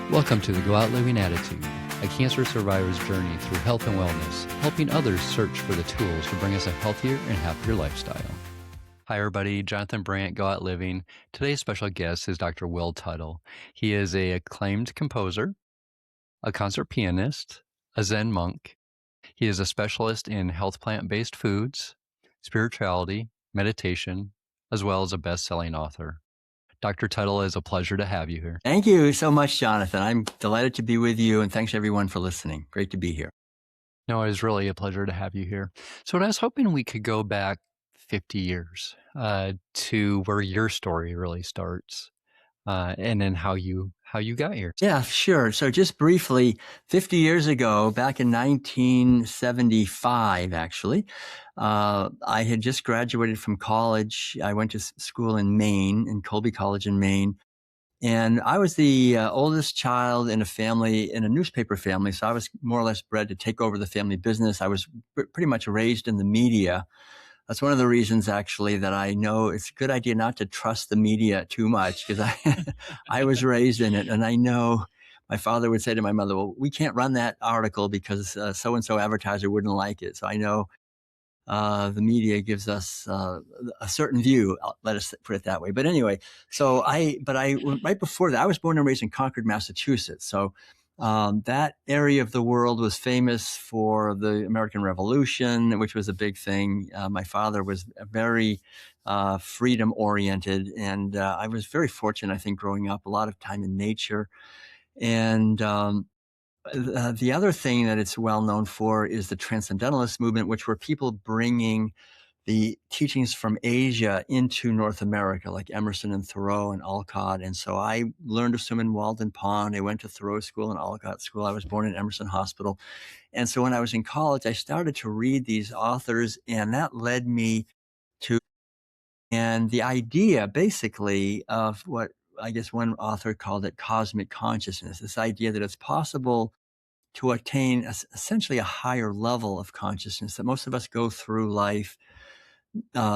Welcome to the GoOutLiving Attitude, a cancer survivor's journey through health and wellness, helping others search for the tools to bring us a healthier and happier lifestyle. Hi, everybody. Jonathan Brandt, GoOutLiving. Today's special guest is Dr. Will Tuttle. He is an acclaimed composer, a concert pianist, a Zen monk. He is a specialist in health plant-based foods, spirituality, meditation, as well as a best-selling author. Dr. Tuttle, it's a pleasure to have you here. Thank you so much, Jonathan. I'm delighted to be with you, and thanks everyone for listening. Great to be here. No, it is really a pleasure to have you here. So I was hoping we could go back 50 years to where your story really starts, and then how you got here. Yeah, sure. So just briefly, 50 years ago, back in 1975, actually, I had just graduated from college. I went to school in Maine, in Colby College in Maine. And I was the oldest child in a newspaper family. So I was more or less bred to take over the family business. I was pretty much raised in the media. That's one of the reasons, actually, that I know it's a good idea not to trust the media too much, because I was raised in it. And I know my father would say to my mother, well, we can't run that article because so-and-so advertiser wouldn't like it. So I know the media gives us a certain view. Let us put it that way. But anyway, right before that, I was born and raised in Concord, Massachusetts. So that area of the world was famous for the American Revolution, which was a big thing. My father was very freedom oriented, and I was very fortunate, I think, growing up, a lot of time in nature. And the other thing that it's well known for is the Transcendentalist movement, which were people bringing the teachings from Asia into North America, like Emerson and Thoreau and Alcott. And so I learned to swim in Walden Pond. I went to Thoreau School and Alcott School. I was born in Emerson Hospital. And so when I was in college, I started to read these authors, and that led me to, and the idea basically of what I guess one author called it cosmic consciousness, this idea that it's possible to attain essentially a higher level of consciousness, that most of us go through life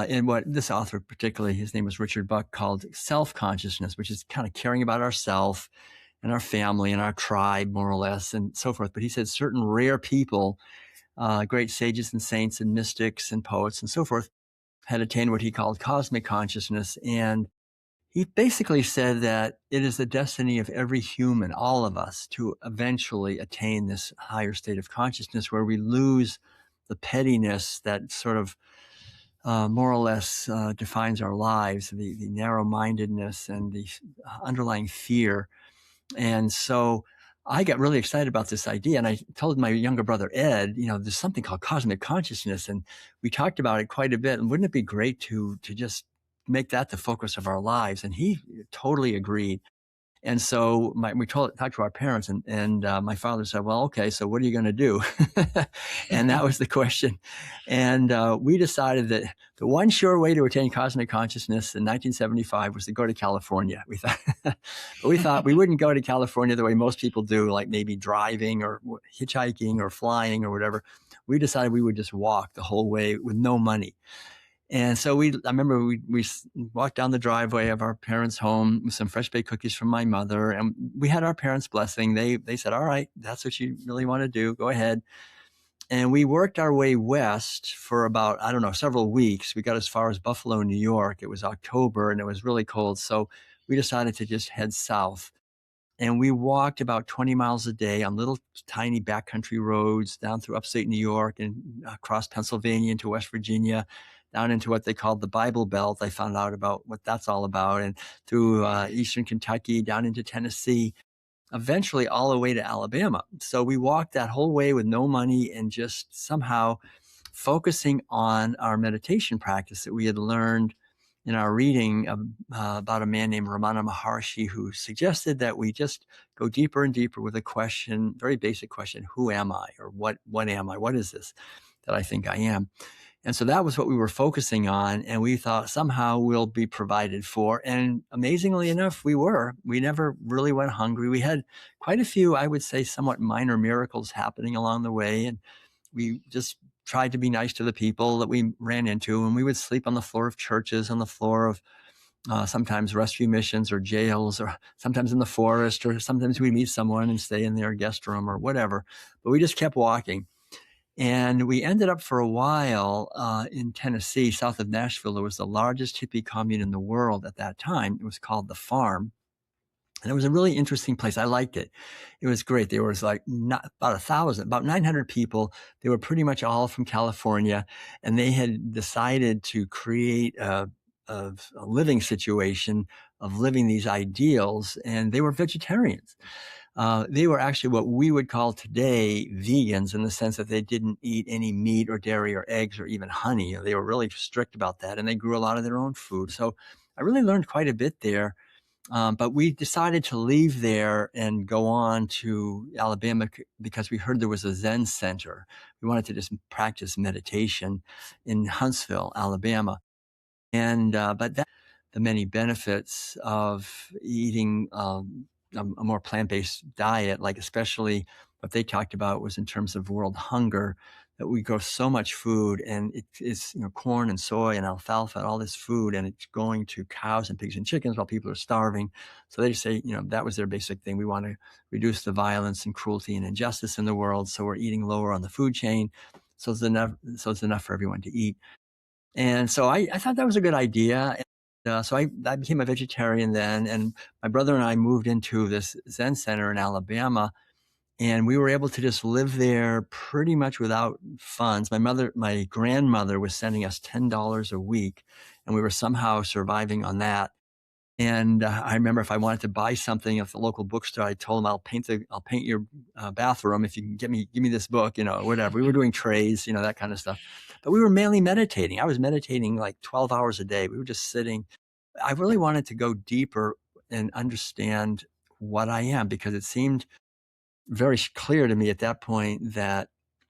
in what this author particularly, his name was Richard Buck, called self-consciousness, which is kind of caring about ourself and our family and our tribe, more or less, and so forth. But he said certain rare people, great sages and saints and mystics and poets and so forth, had attained what he called cosmic consciousness. And he basically said that it is the destiny of every human, all of us, to eventually attain this higher state of consciousness where we lose the pettiness that sort of more or less defines our lives, the narrow-mindedness and the underlying fear. And so I got really excited about this idea, and I told my younger brother, Ed, there's something called cosmic consciousness, and we talked about it quite a bit. And wouldn't it be great to just make that the focus of our lives? And he totally agreed. And so we talked to our parents, and my father said, well, okay, so what are you going to do? And that was the question. And we decided that the one sure way to attain cosmic consciousness in 1975 was to go to California. We thought we wouldn't go to California the way most people do, like maybe driving or hitchhiking or flying or whatever. We decided we would just walk the whole way with no money. And so I remember we walked down the driveway of our parents' home with some fresh baked cookies from my mother, and we had our parents' blessing. They said, all right, that's what you really want to do. Go ahead. And we worked our way west for about, several weeks. We got as far as Buffalo, New York. It was October and it was really cold. So we decided to just head south. And we walked about 20 miles a day on little tiny backcountry roads down through upstate New York and across Pennsylvania into West Virginia, down into what they called the Bible Belt. I found out about what that's all about, and through eastern Kentucky, down into Tennessee, eventually all the way to Alabama. So we walked that whole way with no money and just somehow focusing on our meditation practice that we had learned in our reading about a man named Ramana Maharshi, who suggested that we just go deeper and deeper with a question, very basic question, who am I? Or what am I? What is this that I think I am? And so that was what we were focusing on. And we thought somehow we'll be provided for. And amazingly enough, we were. We never really went hungry. We had quite a few, I would say, somewhat minor miracles happening along the way. And we just tried to be nice to the people that we ran into. And we would sleep on the floor of churches, on the floor of sometimes rescue missions or jails, or sometimes in the forest, or sometimes we meet someone and stay in their guest room or whatever. But we just kept walking. And we ended up for a while in Tennessee, south of Nashville. It was the largest hippie commune in the world at that time. It was called The Farm. And it was a really interesting place. I liked it. It was great. There was like not, about 1,000, about 900 people. They were pretty much all from California. And they had decided to create a living situation of living these ideals. And they were vegetarians. They were actually what we would call today vegans, in the sense that they didn't eat any meat or dairy or eggs or even honey. They were really strict about that, and they grew a lot of their own food. So I really learned quite a bit there. But we decided to leave there and go on to Alabama because we heard there was a Zen center. We wanted to just practice meditation in Huntsville, Alabama. And but that the many benefits of eating a more plant-based diet, like especially what they talked about was in terms of world hunger, that we grow so much food, and it is, corn and soy and alfalfa and all this food, and it's going to cows and pigs and chickens while people are starving. So they say, that was their basic thing. We want to reduce the violence and cruelty and injustice in the world, so we're eating lower on the food chain, so it's enough for everyone to eat. And so I thought that was a good idea. And, so I became a vegetarian then, and my brother and I moved into this Zen center in Alabama, and we were able to just live there pretty much without funds. My grandmother was sending us $10 a week, and we were somehow surviving on that. And I remember if I wanted to buy something at the local bookstore, I told them, I'll paint your bathroom if you can give me this book, whatever. We were doing trays, that kind of stuff. But we were mainly meditating. I was meditating like 12 hours a day. We were just sitting. I really wanted to go deeper and understand what I am, because it seemed very clear to me at that point that,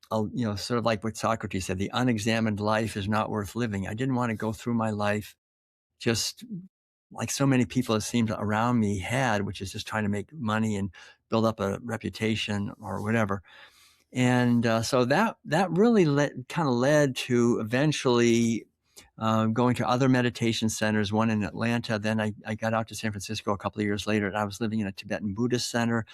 sort of like what Socrates said, the unexamined life is not worth living. I didn't want to go through my life just like so many people it seemed around me had, which is just trying to make money and build up a reputation or whatever. And so that really kind of led to eventually going to other meditation centers, one in Atlanta. Then I got out to San Francisco a couple of years later, and I was living in a Tibetan Buddhist center,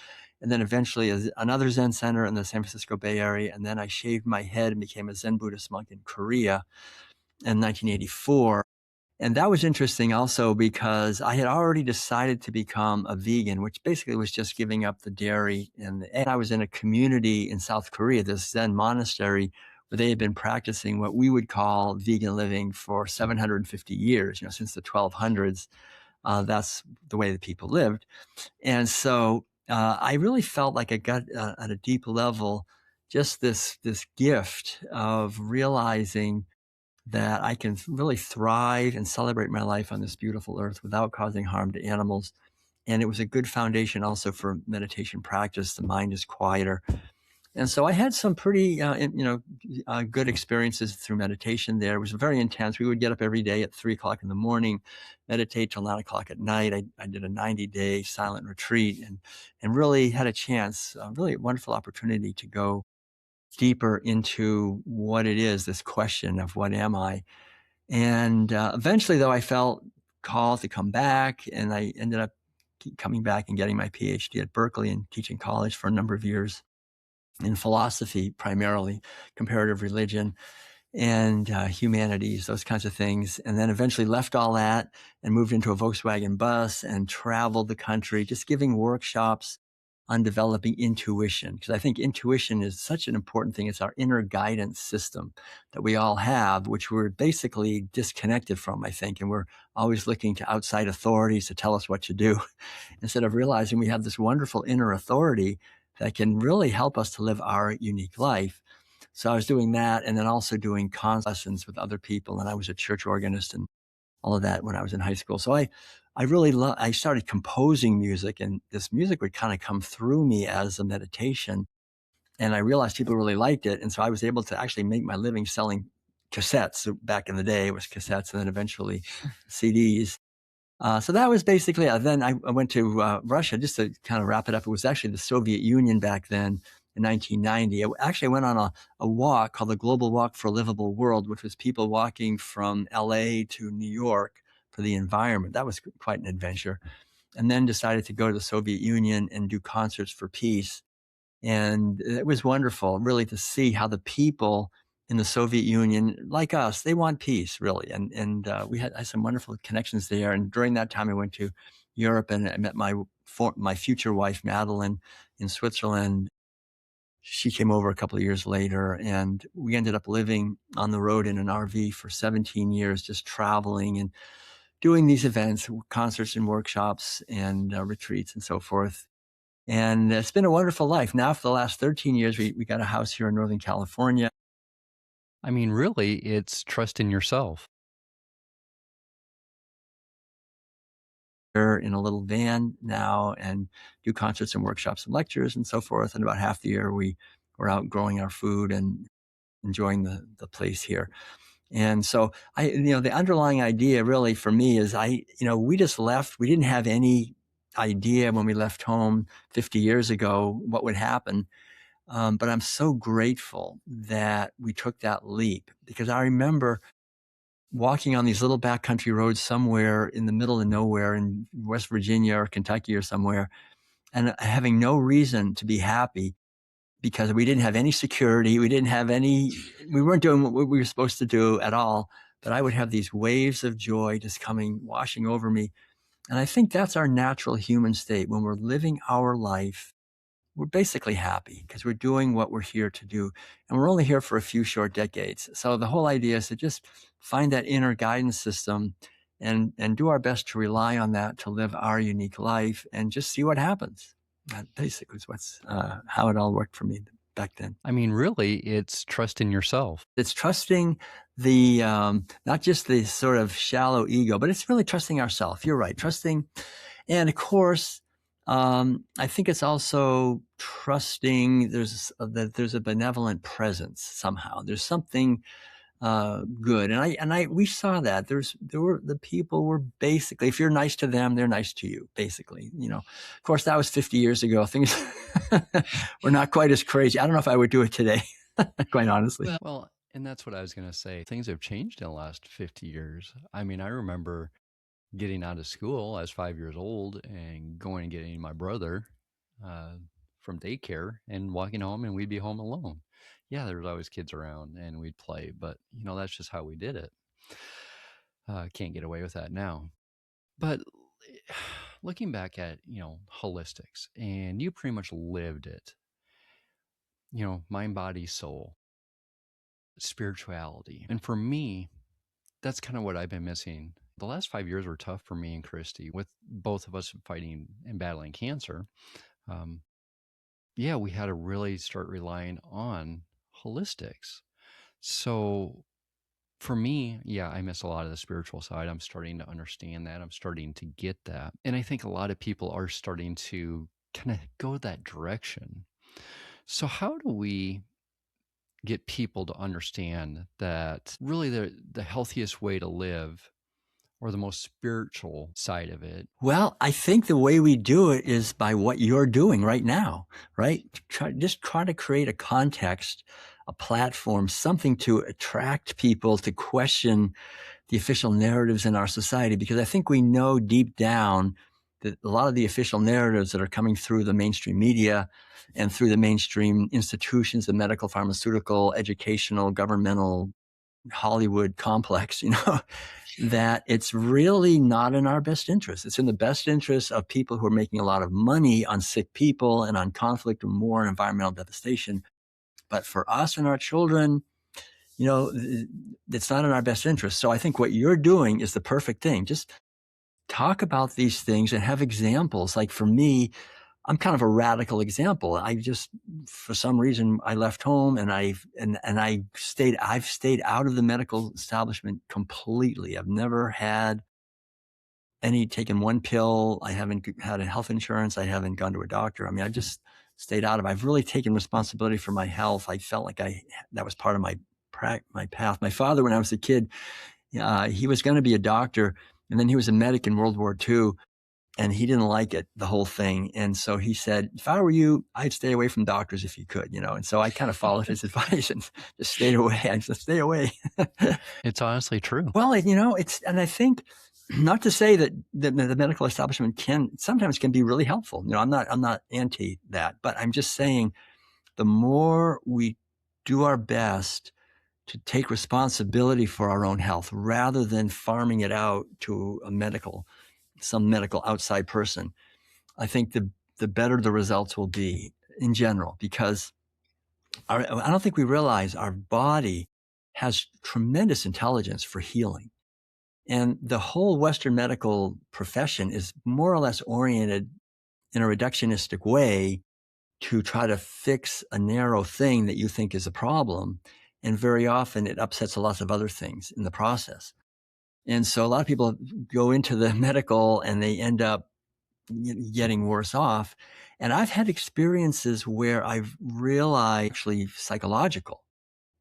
and then eventually another Zen center in the San Francisco Bay Area. And then I shaved my head and became a Zen Buddhist monk in Korea in 1984. And that was interesting also because I had already decided to become a vegan, which basically was just giving up the dairy and the egg. I was in a community in South Korea, this Zen monastery, where they had been practicing what we would call vegan living for 750 years, since the 1200s. That's the way that people lived. And so I really felt like I got at a deep level just this gift of realizing that I can really thrive and celebrate my life on this beautiful earth without causing harm to animals. And it was a good foundation also for meditation practice. The mind is quieter. And so I had some pretty, good experiences through meditation there. It was very intense. We would get up every day at 3 o'clock in the morning, meditate till 9 o'clock at night. I did a 90-day silent retreat and really had a chance, a really wonderful opportunity to go deeper into what it is, this question of what am I? And eventually, though, I felt called to come back, and I ended up coming back and getting my PhD at Berkeley and teaching college for a number of years in philosophy, primarily comparative religion and humanities, those kinds of things. And then eventually left all that and moved into a Volkswagen bus and traveled the country, just giving workshops on developing intuition. Because I think intuition is such an important thing. It's our inner guidance system that we all have, which we're basically disconnected from, I think. And we're always looking to outside authorities to tell us what to do instead of realizing we have this wonderful inner authority that can really help us to live our unique life. So I was doing that, and then also doing lessons with other people. And I was a church organist and all of that when I was in high school. So I really I started composing music, and this music would kind of come through me as a meditation. And I realized people really liked it. And so I was able to actually make my living selling cassettes. So back in the day, it was cassettes and then eventually CDs. So that was basically it. Then I went to Russia, just to kind of wrap it up. It was actually the Soviet Union back then in 1990. I actually went on a walk called the Global Walk for a Livable World, which was people walking from LA to New York for the environment. That was quite an adventure. And then decided to go to the Soviet Union and do concerts for peace. And it was wonderful, really, to see how the people in the Soviet Union, like us, they want peace, really. And we had some wonderful connections there. And during that time, I went to Europe and I met my future wife, Madeline, in Switzerland. She came over a couple of years later, and we ended up living on the road in an RV for 17 years, just traveling and doing these events, concerts and workshops and retreats and so forth. And it's been a wonderful life. Now, for the last 13 years, we got a house here in Northern California. I mean, really, it's trust in yourself. We're in a little van now and do concerts and workshops and lectures and so forth. And about half the year, we're out growing our food and enjoying the place here. And so the underlying idea really for me is we just left. We didn't have any idea when we left home 50 years ago what would happen. But I'm so grateful that we took that leap, because I remember walking on these little backcountry roads somewhere in the middle of nowhere in West Virginia or Kentucky or somewhere, and having no reason to be happy because we didn't have any security. We weren't doing what we were supposed to do at all. But I would have these waves of joy just washing over me. And I think that's our natural human state. When we're living our life, we're basically happy because we're doing what we're here to do. And we're only here for a few short decades. So the whole idea is to just find that inner guidance system and do our best to rely on that to live our unique life and just see what happens. That basically is how it all worked for me back then. I mean, really, it's trust in yourself. It's trusting the not just the sort of shallow ego, but it's really trusting ourselves. You're right, trusting. And of course, I think it's also trusting that there's a benevolent presence somehow. There's something good, and we saw that the people were basically, if you're nice to them, they're nice to you. Basically, of course, that was 50 years ago. Things were not quite as crazy. I don't know if I would do it today, quite honestly. Well, and that's what I was going to say. Things have changed in the last 50 years. I mean, I remember getting out of school. I was 5 years old and going and getting my brother from daycare and walking home, and we'd be home alone. Yeah, there was always kids around and we'd play, but that's just how we did it. Can't get away with that now. But looking back at, holistics, and you pretty much lived it, mind, body, soul, spirituality. And for me, that's kind of what I've been missing. The last 5 years were tough for me and Christy, with both of us fighting and battling cancer. We had to really start relying on holistics. So for me, I miss a lot of the spiritual side. I'm starting to understand that. I'm starting to get that. And I think a lot of people are starting to kind of go that direction. So how do we get people to understand that really the healthiest way to live, or the most spiritual side of it? Well, I think the way we do it is by what you're doing right now, right? Just try to create a context, a platform, something to attract people to question the official narratives in our society, because I think we know deep down that a lot of the official narratives that are coming through the mainstream media and through the mainstream institutions, the medical, pharmaceutical, educational, governmental, Hollywood complex, that it's really not in our best interest. It's in the best interest of people who are making a lot of money on sick people and on conflict and war and environmental devastation. But for us and our children, it's not in our best interest. So I think what you're doing is the perfect thing. Just talk about these things and have examples. Like for me, I'm kind of a radical example. For some reason, I left home and I've stayed out of the medical establishment completely. I've never had taken one pill. I haven't had a health insurance. I haven't gone to a doctor. I mean, I just stayed out of it. I've really taken responsibility for my health. I felt like that was part of my path. My father, when I was a kid, he was going to be a doctor, and then he was a medic in World War II. And he didn't like it, the whole thing. And so he said, if I were you, I'd stay away from doctors if you could, And so I kind of followed his advice and just stayed away. I just stay away. It's honestly true. Well, and I think not to say that the medical establishment sometimes can be really helpful. I'm not anti that, but I'm just saying the more we do our best to take responsibility for our own health rather than farming it out to some medical outside person, I think the better the results will be in general, because I don't think we realize our body has tremendous intelligence for healing. And the whole Western medical profession is more or less oriented in a reductionistic way to try to fix a narrow thing that you think is a problem. And very often it upsets a lot of other things in the process. And so a lot of people go into the medical and they end up getting worse off. And I've had experiences where I've realized actually psychological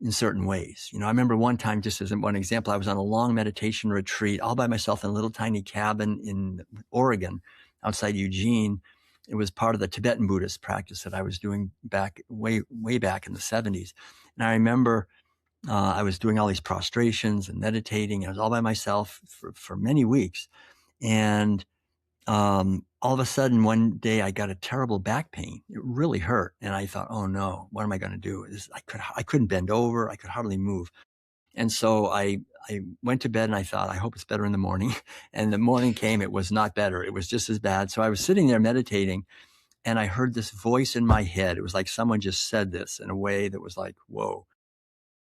in certain ways. I remember one time, just as one example, I was on a long meditation retreat all by myself in a little tiny cabin in Oregon, outside Eugene. It was part of the Tibetan Buddhist practice that I was doing way back in the 70s. And I remember I was doing all these prostrations and meditating. I was all by myself for many weeks. And all of a sudden, one day I got a terrible back pain. It really hurt. And I thought, oh no, what am I going to do? I couldn't bend over. I could hardly move. And so I went to bed and I thought, I hope it's better in the morning. And the morning came, it was not better. It was just as bad. So I was sitting there meditating and I heard this voice in my head. It was like someone just said this in a way that was like, whoa,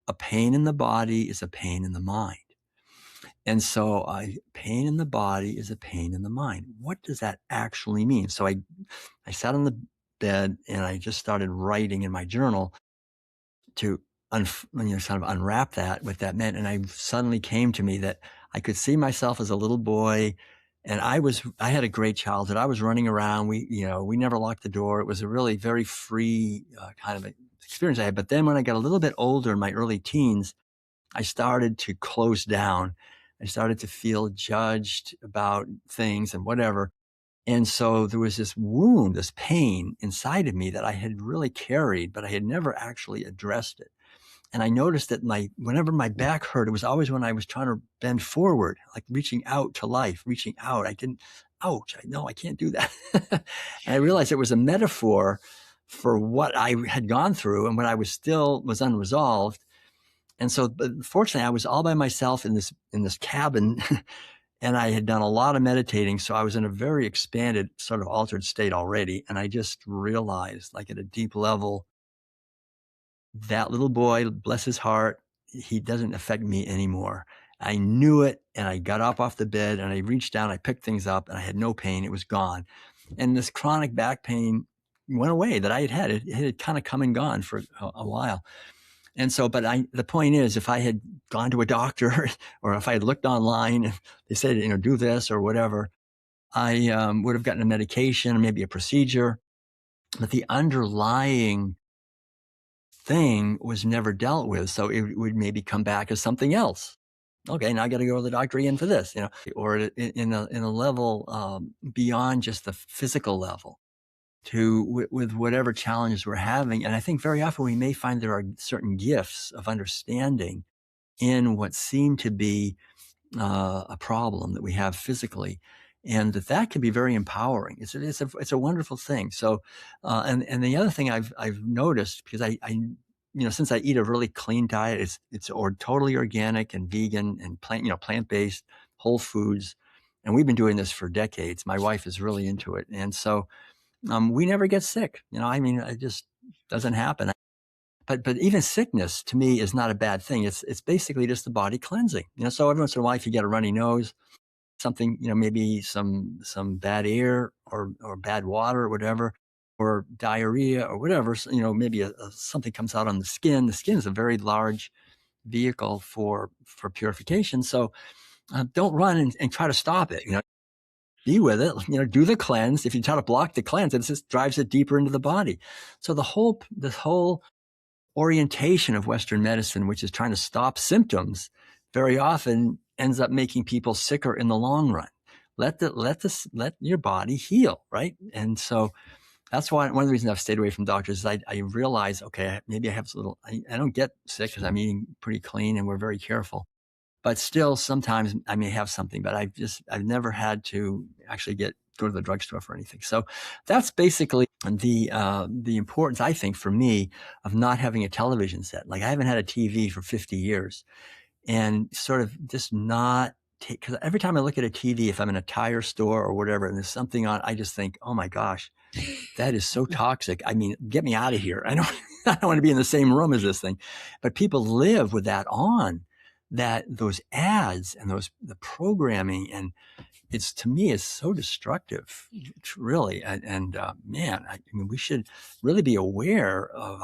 a pain in the body is a pain in the mind. And so pain in the body is a pain in the mind. What does that actually mean? So I sat on the bed and I just started writing in my journal to sort of unwrap that, what that meant. And I suddenly came to me that I could see myself as a little boy, and I had a great childhood. I was running around. We never locked the door. It was a really very free kind of experience I had. But then when I got a little bit older, in my early teens, I started to close down. I started to feel judged about things and whatever. And so there was this wound, this pain inside of me that I had really carried, but I had never actually addressed it. And I noticed that whenever my back hurt, it was always when I was trying to bend forward, like reaching out to life, reaching out. Ouch, I can't do that. And I realized it was a metaphor for what I had gone through and what I was unresolved. And so, but fortunately, I was all by myself in this cabin, and I had done a lot of meditating. So I was in a very expanded, sort of altered state already. And I just realized, like at a deep level, that little boy, bless his heart, he doesn't affect me anymore. I knew it, and I got up off the bed, and I reached down, I picked things up, and I had no pain. It was gone. And this chronic back pain went away that I had had. It had kind of come and gone for a while. And so, but the point is, if I had gone to a doctor or if I had looked online and they said, do this or whatever, I would have gotten a medication or maybe a procedure. But the underlying thing was never dealt with. So it would maybe come back as something else. Okay, now I got to go to the doctor again for this, or in a level beyond just the physical level. With whatever challenges we're having. And I think very often we may find there are certain gifts of understanding in what seem to be a problem that we have physically, and that can be very empowering. It's a wonderful thing. So, and the other thing I've noticed, because I since I eat a really clean diet, it's totally organic and vegan and plant-based, whole foods, and we've been doing this for decades. My wife is really into it, and so we never get sick. It just doesn't happen. But even sickness to me is not a bad thing. It's basically just the body cleansing. So every once in a while, if you get a runny nose, something, maybe some bad air or bad water or whatever, or diarrhea or whatever, maybe something comes out on the skin. The skin is a very large vehicle for purification. So don't run and try to stop it. Be with it, do the cleanse. If you try to block the cleanse, it just drives it deeper into the body. So this whole orientation of Western medicine, which is trying to stop symptoms, very often ends up making people sicker in the long run. Let your body heal, right? And so that's why one of the reasons I've stayed away from doctors is I realize, okay, maybe I have I don't get sick because I'm eating pretty clean and we're very careful. but still sometimes I may have something, but I've never had to actually go to the drugstore for anything. So that's basically the importance, I think, for me, of not having a television set. Like I haven't had a TV for 50 years, and sort of just not take, because every time I look at a TV, if I'm in a tire store or whatever, and there's something on, I just think, oh my gosh, that is so toxic. I mean, get me out of here. I don't, I don't want to be in the same room as this thing. But people live with that on, that those ads and the programming, and it's, to me, is so destructive. It's really, man, I mean, we should really be aware of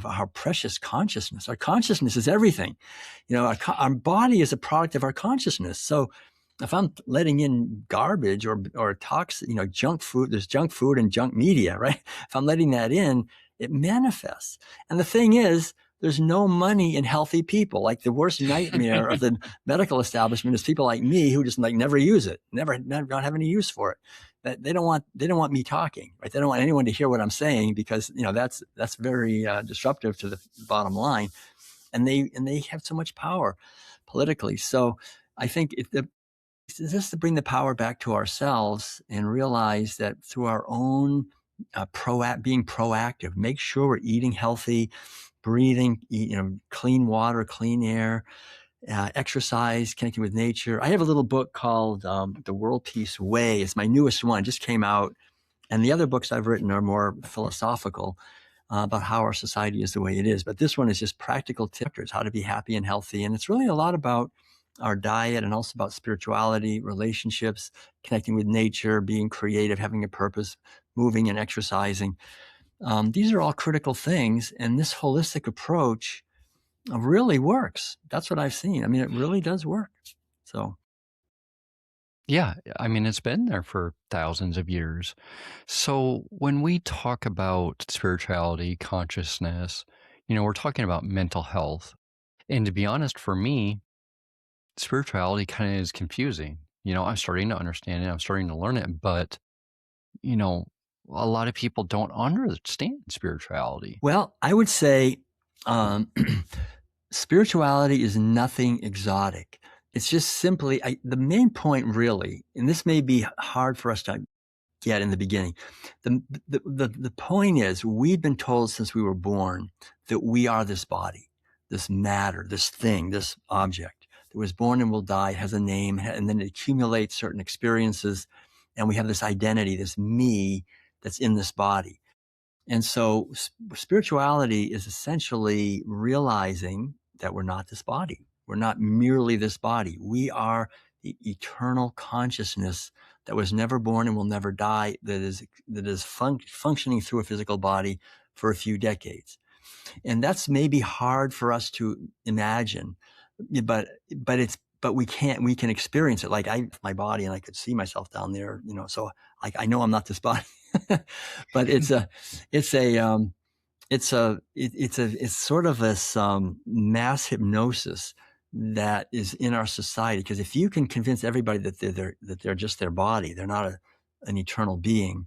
our precious consciousness. Our consciousness is everything. You know, our body is a product of our consciousness. So if I'm letting in garbage or toxic, you know, junk food, there's junk food and junk media, right? If I'm letting that in, it manifests. And the thing is, there's no money in healthy people. Like the worst nightmare of the medical establishment is people like me who just like never use it, never don't have any use for it. That they don't want me talking, right? They don't want anyone to hear what I'm saying, because, you know, that's very disruptive to the bottom line. And they have so much power politically. So I think it's just to bring the power back to ourselves and realize that through our own being proactive, make sure we're eating healthy, breathing, you know, clean water, clean air, exercise, connecting with nature. I have a little book called The World Peace Way. It's my newest one, just came out. And the other books I've written are more philosophical about how our society is the way it is. But this one is just practical tips, how to be happy and healthy. And it's really a lot about our diet, and also about spirituality, relationships, connecting with nature, being creative, having a purpose, moving and exercising. These are all critical things. And this holistic approach really works. That's what I've seen. I mean, it really does work. So, Yeah, I mean, it's been there for thousands of years. So when we talk about spirituality, consciousness, you know, we're talking about mental health. And to be honest, for me, spirituality kind of is confusing. You know, I'm starting to understand it, I'm starting to learn it, but, you know, a lot of people don't understand spirituality. well, I would say um, spirituality is nothing exotic. It's just simply the main point, really, and this may be hard for us to get in the beginning. The point is, we've been told since we were born that we are this body, this matter, this thing, this object that was born and will die, has a name, and then it accumulates certain experiences. And we have this identity, this me that's in this body. And so spirituality is essentially realizing that we're not this body. We're not merely this body. We are the eternal consciousness that was never born and will never die, that is functioning through a physical body for a few decades. And that's maybe hard for us to imagine, but we can experience it. Like my body, and I could see myself down there, you know, so like, I know I'm not this body, but it's sort of this mass hypnosis that is in our society. Because if you can convince everybody that they're just their body, they're not an eternal being,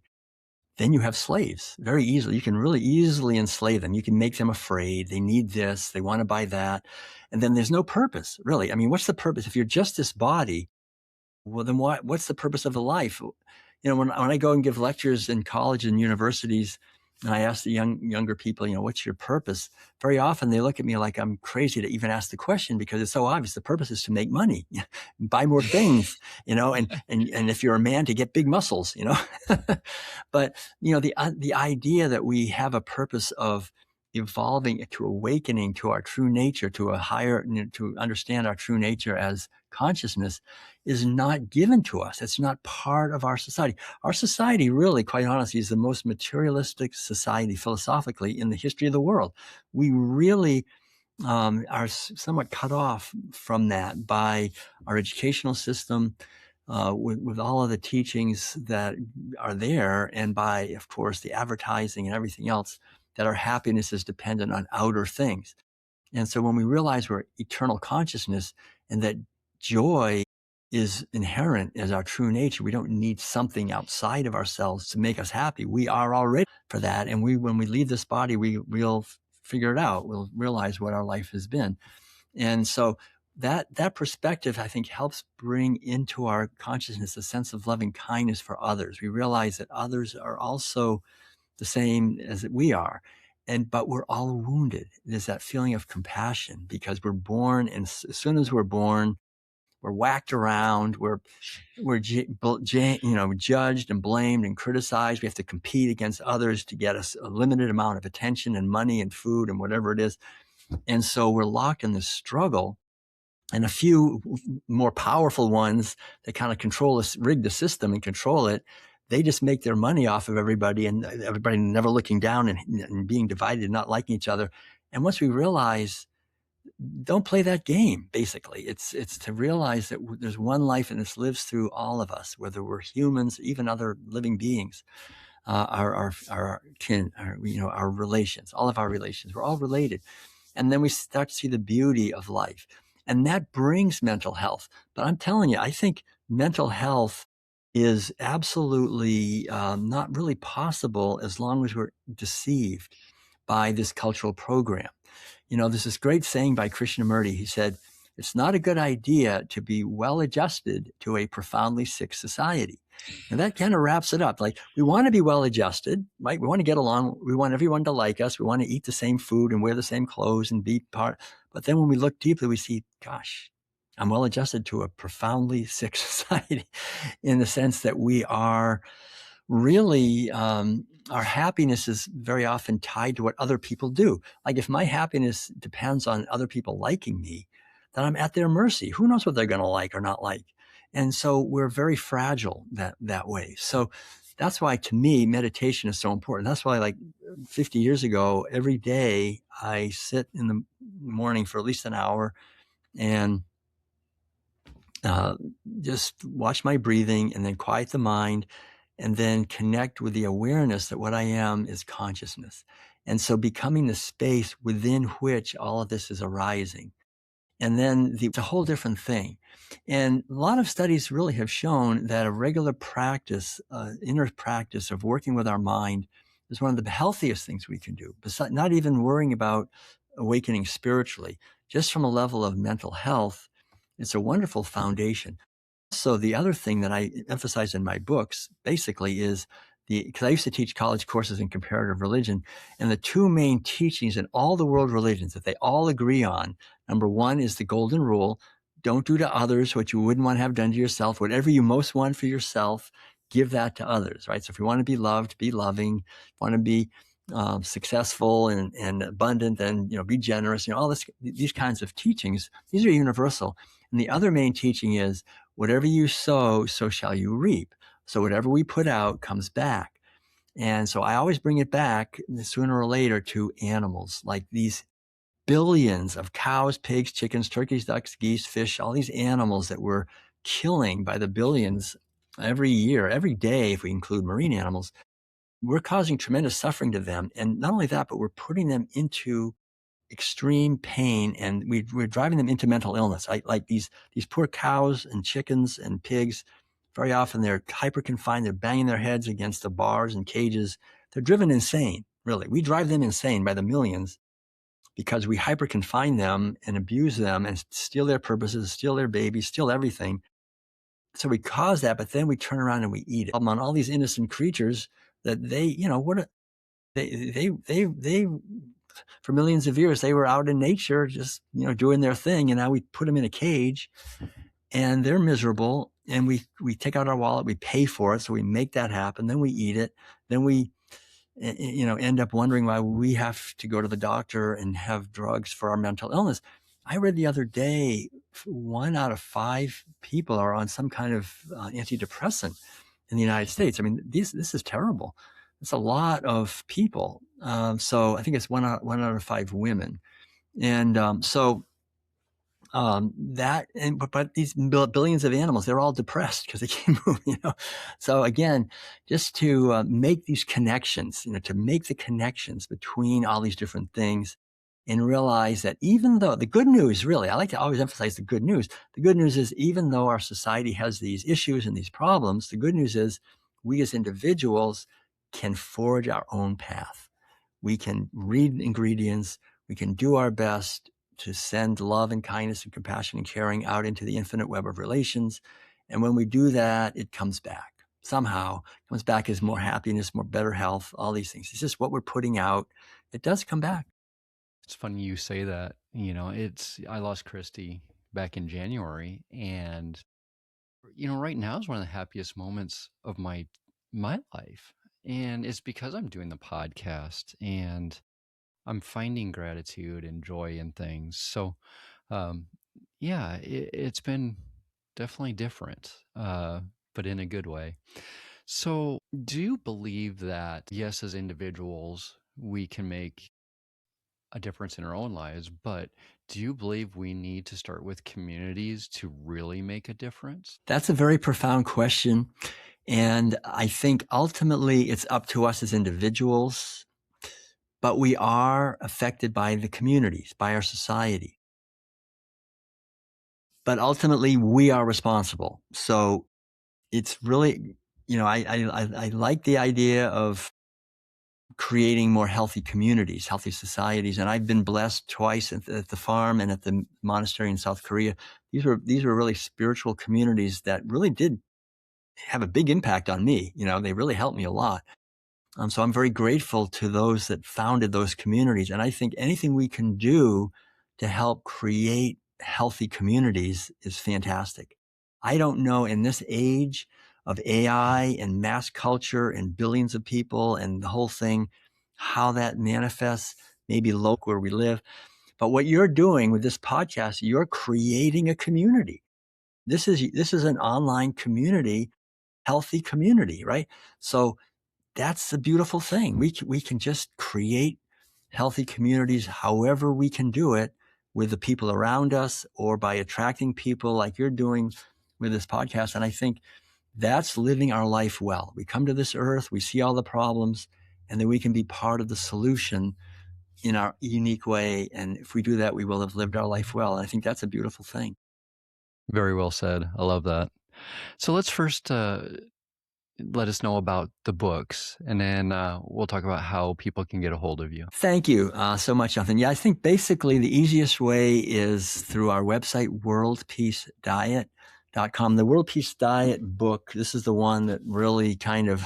then you have slaves very easily. You can really easily enslave them. You can make them afraid. They need this. They want to buy that. And then there's no purpose, really. I mean, what's the purpose? If you're just this body, well, then what's the purpose of the life? You know, when I go and give lectures in college and universities, and I ask the younger people, you know, what's your purpose? Very often they look at me like I'm crazy to even ask the question, because it's so obvious. The purpose is to make money, buy more things, you know, and if you're a man, to get big muscles, you know. But, you know, the idea that we have a purpose of evolving to awakening to our true nature, to a higher, you know, to understand our true nature as consciousness, is not given to us. It's not part of our society. Our society, really, quite honestly, is the most materialistic society philosophically in the history of the world. We really are somewhat cut off from that by our educational system, with all of the teachings that are there, and by, of course, the advertising and everything else, that our happiness is dependent on outer things. And so when we realize we're eternal consciousness, and that joy is inherent as our true nature, we don't need something outside of ourselves to make us happy. We are already for that. And when we leave this body, we'll figure it out. We'll realize what our life has been. And so that perspective, I think, helps bring into our consciousness a sense of loving kindness for others. We realize that others are also the same as we are. But we're all wounded. There's that feeling of compassion because we're born, and as soon as we're born, we're whacked around. We're judged and blamed and criticized. We have to compete against others to get us a limited amount of attention and money and food and whatever it is. And so we're locked in this struggle. And a few more powerful ones that kind of rig the system and control it, they just make their money off of everybody, and everybody never looking down and being divided and not liking each other. And once we realize, don't play that game, basically. It's to realize that there's one life and this lives through all of us, whether we're humans, even other living beings, our kin, our relations, all of our relations, we're all related. And then we start to see the beauty of life. And that brings mental health. But I'm telling you, I think mental health is absolutely not really possible as long as we're deceived by this cultural program. There's this great saying by Krishnamurti. He said, it's not a good idea to be well adjusted to a profoundly sick society. And that kind of wraps it up. Like, we want to be well adjusted, right? We want to get along. We want everyone to like us. We want to eat the same food and wear the same clothes and be part. But then when we look deeply, we see, gosh, I'm well adjusted to a profoundly sick society, in the sense that we are really, our happiness is very often tied to what other people do. Like, if my happiness depends on other people liking me, then I'm at their mercy. Who knows what they're going to like or not like? And so we're very fragile that way. So that's why, to me, meditation is so important. That's why, like 50 years ago, every day I sit in the morning for at least an hour and just watch my breathing, and then quiet the mind, and then connect with the awareness that what I am is consciousness. And so becoming the space within which all of this is arising. And then it's a whole different thing. And a lot of studies really have shown that a regular practice, inner practice of working with our mind, is one of the healthiest things we can do. Besides, not even worrying about awakening spiritually, just from a level of mental health, it's a wonderful foundation. So the other thing that I emphasize in my books basically is because I used to teach college courses in comparative religion, and the two main teachings in all the world religions that they all agree on, number one is the golden rule: don't do to others what you wouldn't want to have done to yourself. Whatever you most want for yourself, give that to others, right? So if you want to be loved, be loving. If you want to be successful and abundant, then be generous. All these kinds of teachings, these are universal. And the other main teaching is, whatever you sow, so shall you reap. So whatever we put out comes back. And so I always bring it back sooner or later to animals, like these billions of cows, pigs, chickens, turkeys, ducks, geese, fish, all these animals that we're killing by the billions every year, every day, if we include marine animals. We're causing tremendous suffering to them. And not only that, but we're putting them into extreme pain, and we're driving them into mental illness. Like these poor cows and chickens and pigs, very often they're hyper confined. They're banging their heads against the bars and cages. They're driven insane, really. We drive them insane by the millions because we hyper confine them and abuse them and steal their purposes, steal their babies, steal everything. So we cause that, but then we turn around and we eat it on all these innocent creatures that they for millions of years, they were out in nature just, doing their thing. And now we put them in a cage and they're miserable. And we take out our wallet, we pay for it. So we make that happen. Then we eat it. Then we, end up wondering why we have to go to the doctor and have drugs for our mental illness. I read the other day, 1 out of 5 people are on some kind of antidepressant in the United States. I mean, this is terrible. It's a lot of people. So I think it's 1 out of 5 women. And but these billions of animals, they're all depressed because they can't move, So again, just to make these connections, to make the connections between all these different things, and realize that even though the good news, really, I like to always emphasize the good news. The good news is, even though our society has these issues and these problems, the good news is we as individuals can forge our own path. We can read ingredients. We can do our best to send love and kindness and compassion and caring out into the infinite web of relations. And when we do that, it comes back somehow. It comes back as more happiness, more better health, all these things. It's just what we're putting out. It does come back. It's funny you say that. I lost Christy back in January, and right now is one of the happiest moments of my life. And it's because I'm doing the podcast and I'm finding gratitude and joy in things. So, um, yeah, it's been definitely different, but in a good way. So, do you believe that, yes, as individuals, we can make a difference in our own lives, but do you believe we need to start with communities to really make a difference? That's a very profound question. And I think ultimately it's up to us as individuals, but we are affected by the communities, by our society. But ultimately we are responsible. So it's really, I like the idea of creating more healthy communities, healthy societies. And I've been blessed twice at the farm and at the monastery in South Korea. These were really spiritual communities that really did have a big impact on me. They really helped me a lot. So I'm very grateful to those that founded those communities. And I think anything we can do to help create healthy communities is fantastic. I don't know, in this age of AI and mass culture and billions of people and the whole thing, how that manifests, maybe local where we live. But what you're doing with this podcast, you're creating a community. This is an online community, healthy community, right? So that's the beautiful thing. We can just create healthy communities however we can do it, with the people around us or by attracting people like you're doing with this podcast. And I think that's living our life well. We come to this earth, we see all the problems, and then we can be part of the solution in our unique way. And if we do that, we will have lived our life well. And I think that's a beautiful thing. Very well said. I love that. So let's first let us know about the books, and then we'll talk about how people can get a hold of you. Thank you so much, Jonathan. Yeah, I think basically the easiest way is through our website, worldpeacediet.com. The World Peace Diet book, this is the one that really kind of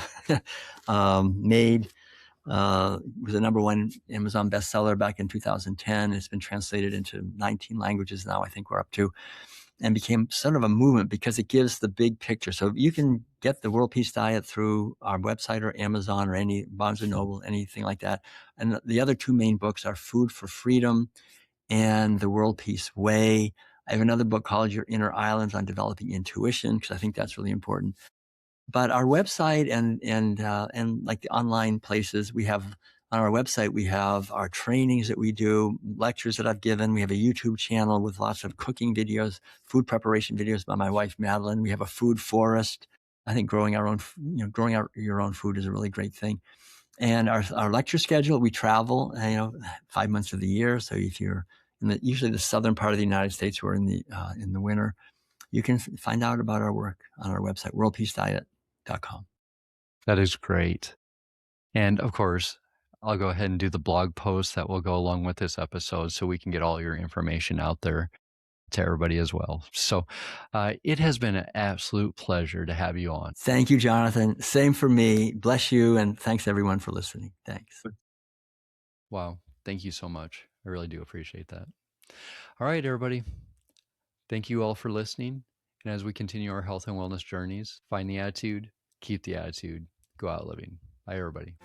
made was a #1 Amazon bestseller back in 2010. It's been translated into 19 languages now, I think we're up to, and became sort of a movement because it gives the big picture. So you can get the World Peace Diet through our website or Amazon or any Barnes & Noble, anything like that. And the other two main books are Food for Freedom and The World Peace Way. I have another book called Your Inner Islands on Developing Intuition, because I think that's really important. But our website and like the online places we have on our website, we have our trainings that we do, lectures that I've given. We have a YouTube channel with lots of cooking videos, food preparation videos by my wife, Madeline. We have a food forest. I think growing your own food is a really great thing. And our lecture schedule, we travel, 5 months of the year. So if you're usually the southern part of the United States, we're in the winter, you can find out about our work on our website, worldpeacediet.com. That is great. And of course, I'll go ahead and do the blog post that will go along with this episode so we can get all your information out there to everybody as well. So it has been an absolute pleasure to have you on. Thank you, Jonathan. Same for me. Bless you. And thanks everyone for listening. Thanks. Wow. Thank you so much. I really do appreciate that. All right, everybody. Thank you all for listening. And as we continue our health and wellness journeys, find the attitude, keep the attitude, go out living. Bye, everybody.